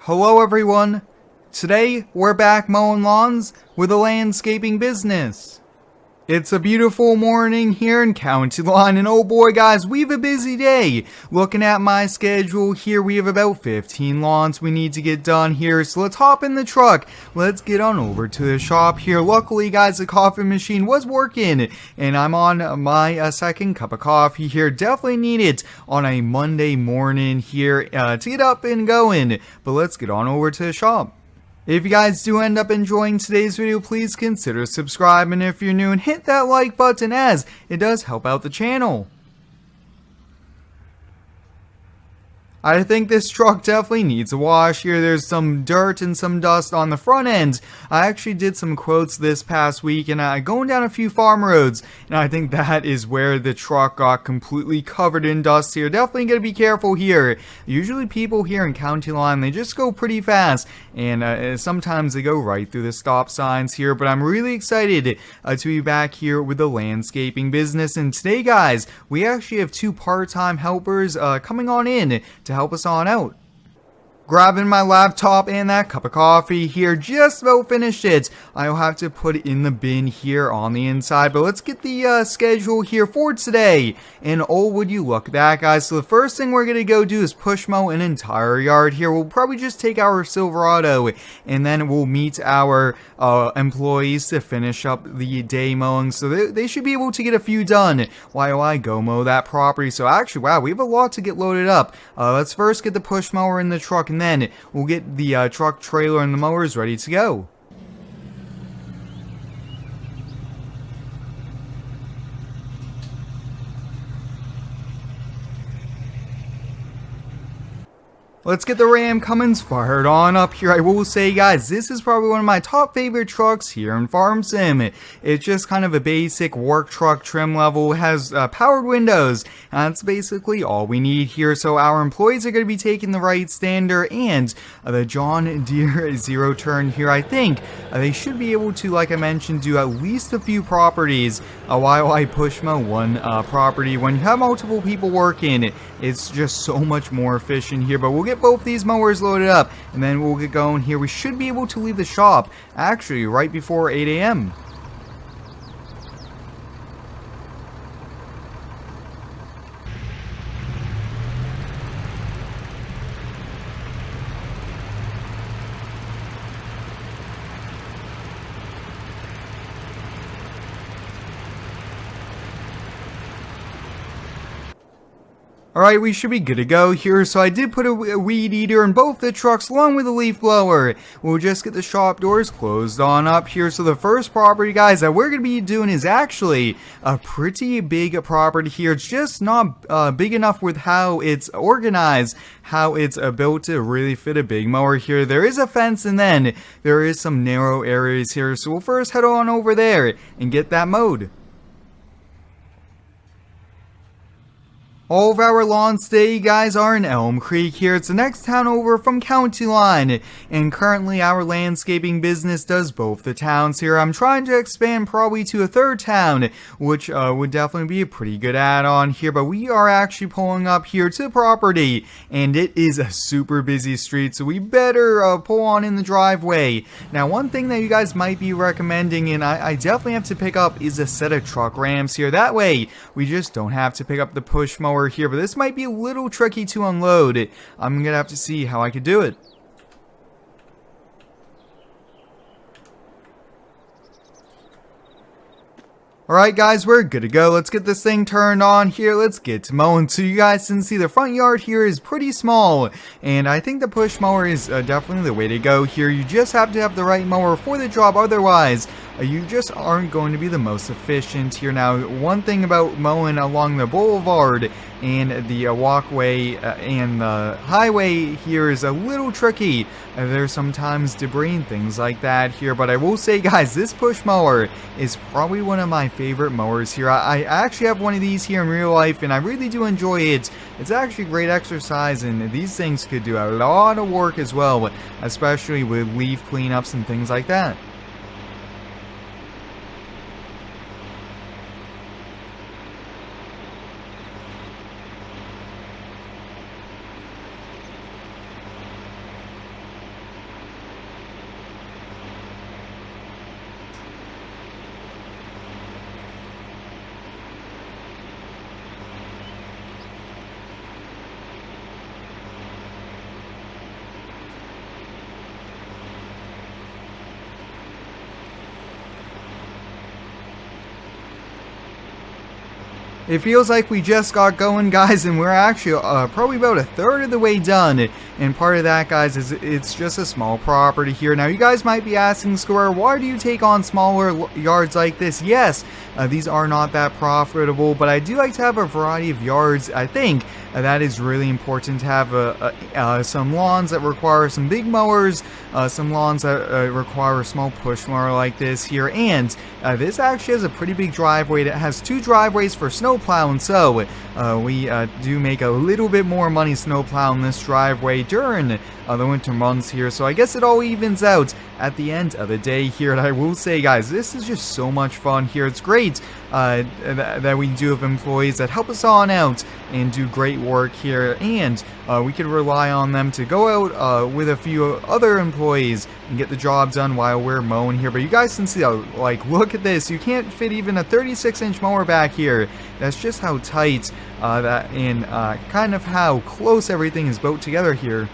Hello everyone! Today we're back mowing lawns with a landscaping business. It's a beautiful morning here in County Line, and oh boy guys, we have a busy day. Looking at my schedule here, we have about 15 lawns we need to get done here, so let's hop in the truck. Let's get on over to the shop here. Luckily guys, the coffee machine was working, and I'm on my second cup of coffee here. Definitely need it on a Monday morning here to get up and going, but let's get on over to the shop. If you guys do end up enjoying today's video, please consider subscribing if you're new and hit that like button, as it does help out the channel. I think this truck definitely needs a wash here. There's some dirt and some dust on the front end. I actually did some quotes this past week and going down a few farm roads, and I think that is where the truck got completely covered in dust here. Definitely gotta be careful here. Usually people here in County Line, they just go pretty fast, and sometimes they go right through the stop signs here, but I'm really excited to be back here with the landscaping business. And today guys, we actually have two part-time helpers coming on in to help us on out. Grabbing my laptop and that cup of coffee here, just about finished it. I'll have to put it in the bin here on the inside, but let's get the schedule here for today. And oh, would you look at that guys. So the first thing we're gonna go do is push mow an entire yard here. We'll probably just take our Silverado and then we'll meet our employees to finish up the day mowing, so they should be able to get a few done while I go mow that property. So actually, wow, we have a lot to get loaded up. Let's first get the push mower in the truck, and then we'll get the truck, trailer, and the mowers ready to go. Let's get the Ram Cummins fired on up here. I will say guys, this is probably one of my top favorite trucks here in Farm Sim. It's just kind of a basic work truck trim level. It has powered windows, and that's basically all we need here. So our employees are going to be taking the right stander and the John Deere zero turn here. I think they should be able to, like I mentioned, do at least a few properties while I push mow one property. When you have multiple people working, it's just so much more efficient here. But we'll get both these mowers loaded up and then we'll get going here. We should be able to leave the shop actually right before 8 a.m. Alright, we should be good to go here. So I did put a weed eater in both the trucks along with a leaf blower. We'll just get the shop doors closed on up here. So the first property guys that we're going to be doing is actually a pretty big property here. It's just not big enough with how it's organized, how it's built to really fit a big mower here. There is a fence and then there is some narrow areas here. So we'll first head on over there and get that mowed. All of our lawns today, guys, are in Elm Creek here. It's the next town over from County Line, and currently our landscaping business does both the towns here. I'm trying to expand probably to a third town, which would definitely be a pretty good add-on here, but we are actually pulling up here to the property, and it is a super busy street, so we better pull on in the driveway. Now, one thing that you guys might be recommending, and I definitely have to pick up, is a set of truck ramps here. That way, we just don't have to pick up the push mower here, but this might be a little tricky to unload. I'm gonna have to see how I could do it. Alright guys, we're good to go. Let's get this thing turned on here. Let's get to mowing. So you guys can see the front yard here is pretty small, and I think the push mower is definitely the way to go here. You just have to have the right mower for the job, otherwise you just aren't going to be the most efficient here. Now, one thing about mowing along the boulevard and the walkway and the highway here is a little tricky. There's sometimes debris and things like that here, but I will say guys, this push mower is probably one of my favorite mowers here. I actually have one of these here in real life, and I really do enjoy it. It's actually great exercise, and these things could do a lot of work as well, especially with leaf cleanups and things like that. It feels like we just got going, guys, and we're actually probably about a third of the way done. And part of that, guys, is it's just a small property here. Now, you guys might be asking, Square, why do you take on smaller yards like this? Yes, these are not that profitable, but I do like to have a variety of yards. I think that is really important to have some lawns that require some big mowers, some lawns that require a small push mower like this here, and this actually has a pretty big driveway. It has 2 driveways for snow plowing, so we do make a little bit more money snow plowing this driveway during the winter months here, so I guess it all evens out at the end of the day here. And I will say, guys, this is just so much fun here. It's great that we do have employees that help us on out and do great work here, and we could rely on them to go out with a few other employees and get the job done while we're mowing here. But you guys can see, like, look at this. You can't fit even a 36-inch mower back here. That's just how tight that and kind of how close everything is built together here.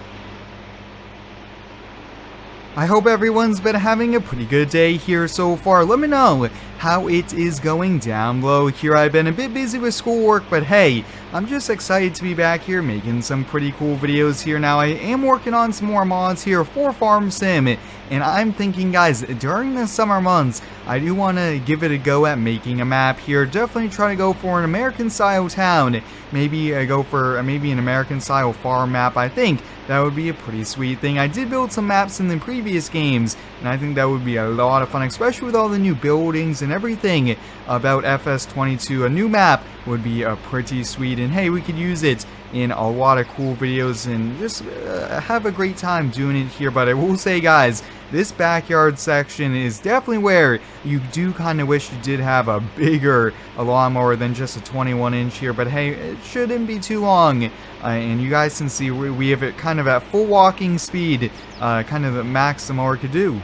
I hope everyone's been having a pretty good day here so far. Let me know how it is going down below here. I've been a bit busy with schoolwork, but hey, I'm just excited to be back here making some pretty cool videos here. Now, I am working on some more mods here for Farm Sim, and I'm thinking, guys, during the summer months, I do want to give it a go at making a map here. Definitely try to go for an American-style town. Maybe go for maybe an American-style farm map. I think that would be a pretty sweet thing. I did build some maps in the previous games, and I think that would be a lot of fun, especially with all the new buildings and everything about FS22. A new map would be pretty sweet, and hey, we could use it in a lot of cool videos and just have a great time doing it here. But I will say, guys, this backyard section is definitely where you do kind of wish you did have a bigger lawnmower than just a 21-inch here. But hey, it shouldn't be too long. And you guys can see we have it kind of at full walking speed, kind of the max the mower could do.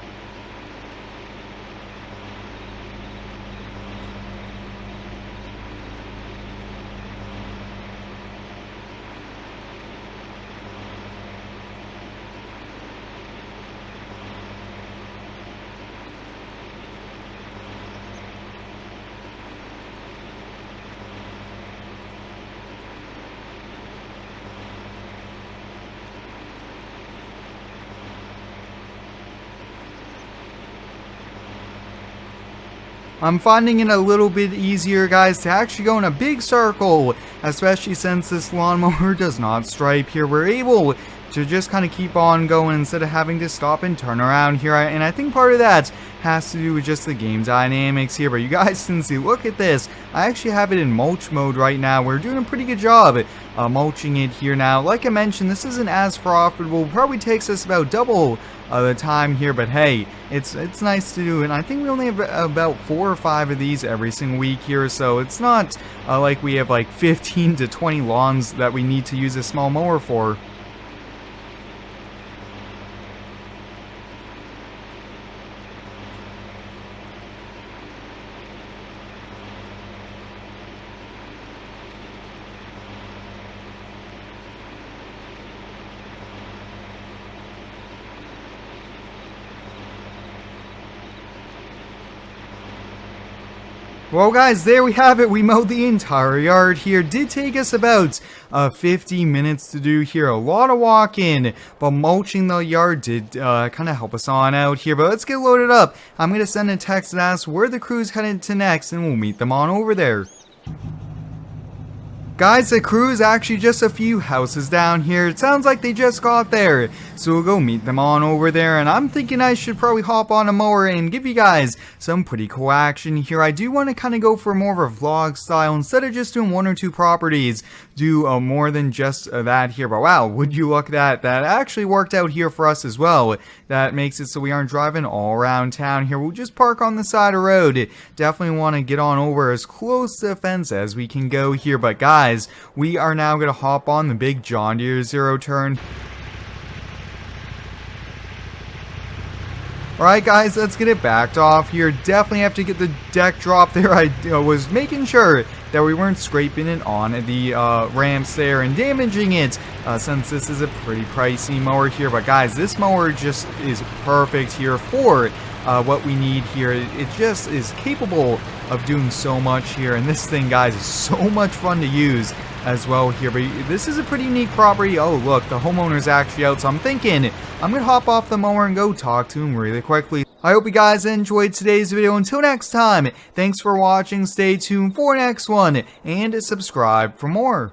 I'm finding it a little bit easier, guys, to actually go in a big circle, especially since this lawnmower does not stripe here. We're able to just kind of keep on going instead of having to stop and turn around here. And I think part of that has to do with just the game dynamics here. But you guys can see, look at this. I actually have it in mulch mode right now. We're doing a pretty good job mulching it here now. Like I mentioned, this isn't as profitable. Probably takes us about double the time here, but hey, it's nice to do. And I think we only have about 4 or 5 of these every single week here, so it's not like we have like 15 to 20 lawns that we need to use a small mower for. Well, guys, there we have it. We mowed the entire yard here. Did take us about 50 minutes to do here. A lot of walking, but mulching the yard did kind of help us on out here. But let's get loaded up. I'm going to send a text and ask where the crew's headed to next, and we'll meet them on over there. Guys, the crew is actually just a few houses down here. It sounds like they just got there. So we'll go meet them on over there. And I'm thinking I should probably hop on a mower and give you guys some pretty cool action here. I do want to kind of go for more of a vlog style. Instead of just doing 1 or 2 properties, do more than just that here. But wow, would you look at that? That actually worked out here for us as well. That makes it so we aren't driving all around town here. We'll just park on the side of the road. Definitely want to get on over as close to the fence as we can go here. But guys, we are now going to hop on the big John Deere zero turn. Alright guys, let's get it backed off here. Definitely have to get the deck drop there. I was making sure that we weren't scraping it on the ramps there and damaging it, since this is a pretty pricey mower here. But guys, this mower just is perfect here for what we need here. It just is capable of doing so much here, and this thing, guys, is so much fun to use as well here. But this is a pretty neat property. Oh look, the homeowner's actually out, so I'm thinking I'm gonna hop off the mower and go talk to him really quickly. I hope you guys enjoyed today's video. Until next time, thanks for watching, stay tuned for next one, and subscribe for more.